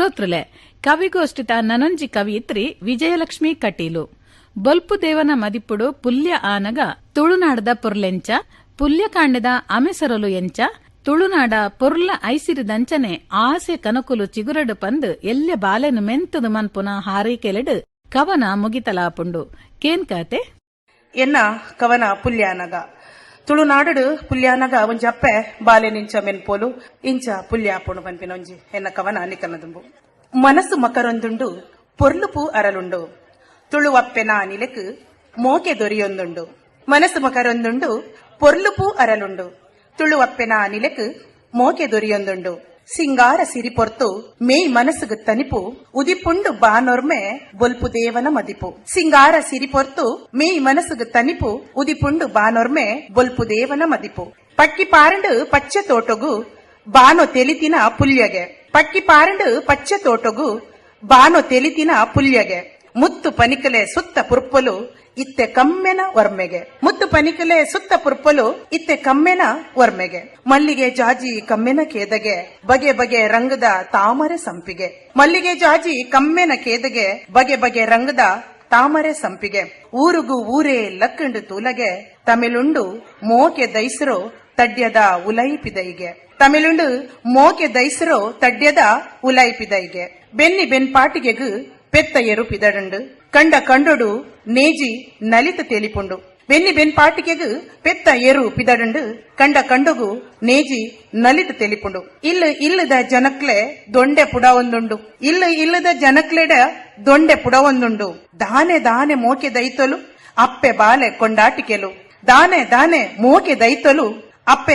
ಶ್ರೋತೃಲೆ ಕವಿಗೋಷ್ಠಿತ ನನಂಜಿ ಕವಿಯಿತ್ರಿ ವಿಜಯಲಕ್ಷ್ಮಿ ಕಟೀಲು ಬೊಲ್ಪು ದೇವನ ಮದಿಪುಡು ಪುಲ್ಯ ಆನಗ ತುಳುನಾಡದ ಪೊರ್ಲೆಂಚ ಪುಲ್ಯ ಕಾಂಡದ ಅಮೆಸರಲು ಎಂಚ ತುಳುನಾಡ ಪೊರ್ಲ ಐಸಿರಿದಂಚನೆ ಆಸೆ ಕನಕುಲು ಚಿಗುರಡು ಪಂದು ಎಲ್ಯ ಬಾಲೆನು ಮೆಂತದು ಮನ್ಪುನ ಹಾರೈಕೆಲೆಡು ಕವನ ಮುಗಿತಲಾಪುಂಡು ಕೇನ್ ಕತೆ ಎನ್ನ ಕವನ ಪುಲ್ಯಾನಗ ತುಳುನಾಡು ಪುಲ್ಯಾನಗ ಒಂಜಿ ಅಪ್ಪೆ ಬಾಲೆ ನಿಂಚ ಮೆನ್ಪೋಲು ಇಂಚ ಪುಲ್ಯಾಪುಣು ಪನ್ಪಿನೊಂಜಿ ಎನ್ನ ಕವನ ನಿಕನದುಂಬು ಮನಸ್ಸು ಮಕರೊಂದುಂಡು ಪೊರ್ಲುಪು ಅರಲುಂಡು ತುಳುವಪ್ಪೆನ ನಿಲೆಕ್ ಮೋಕೆ ದೊರೆಯೊಂದುಂಡು ಮನಸ್ಸು ಮಕರೊಂದುಂಡು ಪೊರ್ಲುಪು ಅರಲುಂಡು ತುಳುವಪ್ಪೆನ ನಿಲೆಕ್ ಮೋಕೆ ದೊರೆಯೊಂದುಂಡು ಸಿಂಗಾರ ಸಿರಿ ಪೊರ್ತು ಮೇಯ್ ಮನಸ್ಸುಗು ತನಿಪು ಉದಿಪುಂಡು ಬಾನೊರ್ಮೆ ಬೊಲ್ಪು ದೇವನ ಮದಿಪು ಸಿಂಗಾರ ಸಿರಿ ಪೊರ್ತು ಮೇಯ್ ಮನಸ್ಸುಗು ತನಿಪು ಉದಿಪುಂಡು ಬಾನೊರ್ಮೆ ಬೊಲ್ಪು ದೇವನ ಮದಿಪು ಪಕ್ಕಿ ಪಾರಂಡು ಪಚ್ಚೆ ತೋಟೊಗು ಬಾನೊ ತೆಲಿತಿನ ಪುಲ್ಯಗೆ ಪಕ್ಕಿ ಪಾರಂಡು ಪಚ್ಚೆ ತೋಟೊಗು ಬಾನೊ ತೆಲಿತಿನ ಪುಲ್ಯಗೆ ಮುತ್ತು ಪನಿಕಲೆ ಸುತ್ತ ಪುರ್ಪೊಲು ಇತ್ತೆ ಕಮ್ಮೆನ ವರ್ಮೆಗೆ ಮುತ್ತು ಪನಿಕಲೆ ಸುತ್ತ ಪುರ್ಪೊಲು ಇತ್ತೆ ಕಮ್ಮೆನ ವರ್ಮೆಗೆ ಮಲ್ಲಿಗೆ ಜಾಜಿ ಕಮ್ಮೆನ ಕೇದಗೆ ಬಗೆ ಬಗೆ ರಂಗದ ತಾಮರೆ ಸಂಪಿಗೆ ಮಲ್ಲಿಗೆ ಜಾಜಿ ಕಮ್ಮೆನ ಕೇದಗೆ ಬಗೆ ಬಗೆ ರಂಗದ ತಾಮರೆ ಸಂಪಿಗೆ ಊರುಗು ಊರೇ ಲಕ್ಕಂಡು ತೂಲಗೆ ತಮಿಳುಂಡು ಮೋಕೆ ದೈಸರೋ ತಡ್ಯದ ಉಲೈಪಿದೈಗೆ ತಮಿಳುಂಡು ಮೋಕೆ ದೈಸರೋ ತಡ್ಯದ ಉಲೈಪಿದೈಗೆ ಬೆನ್ನಿ ಬೆನ್ಪಾಟಿಗೆಗು ಪೆತ್ತ ಎರು ಪಿದಡುಂಡು ಕಂಡ ಕಂಡೊಡು ನೇಜಿ ನಲಿತ ತೇಲಿಪುಂಡು ಬೆನ್ನಿ ಬೆನ್ಪಾಟಿಗೆಗು ಪೆತ್ತ ಎರು ಪಿದಡುಂಡು ಕಂಡ ಕಂಡೊಗು ನೇಜಿ ನಲಿತ ತೇಲಿಪುಂಡು ಇಲ್ಲದ ಜನಕ್ಲೆ ದೊಂಡೆ ಪುಡವೊಂದುಂಡು ಇಲ್ಲದ ಜನಕ್ಲೆಡ ದೊಂಡೆ ಪುಡವೊಂದುಂಡು ದಾನೆ ದಾನೆ ಮೋಕೆ ದೈತೊಲು ಅಪ್ಪೆ ಬಾಲೆ ಕೊಂಡಾಟಿಕೆಲು ದಾನೆ ದಾನೆ ಮೋಕೆ ದೈತೊಲು ಅಪ್ಪೆ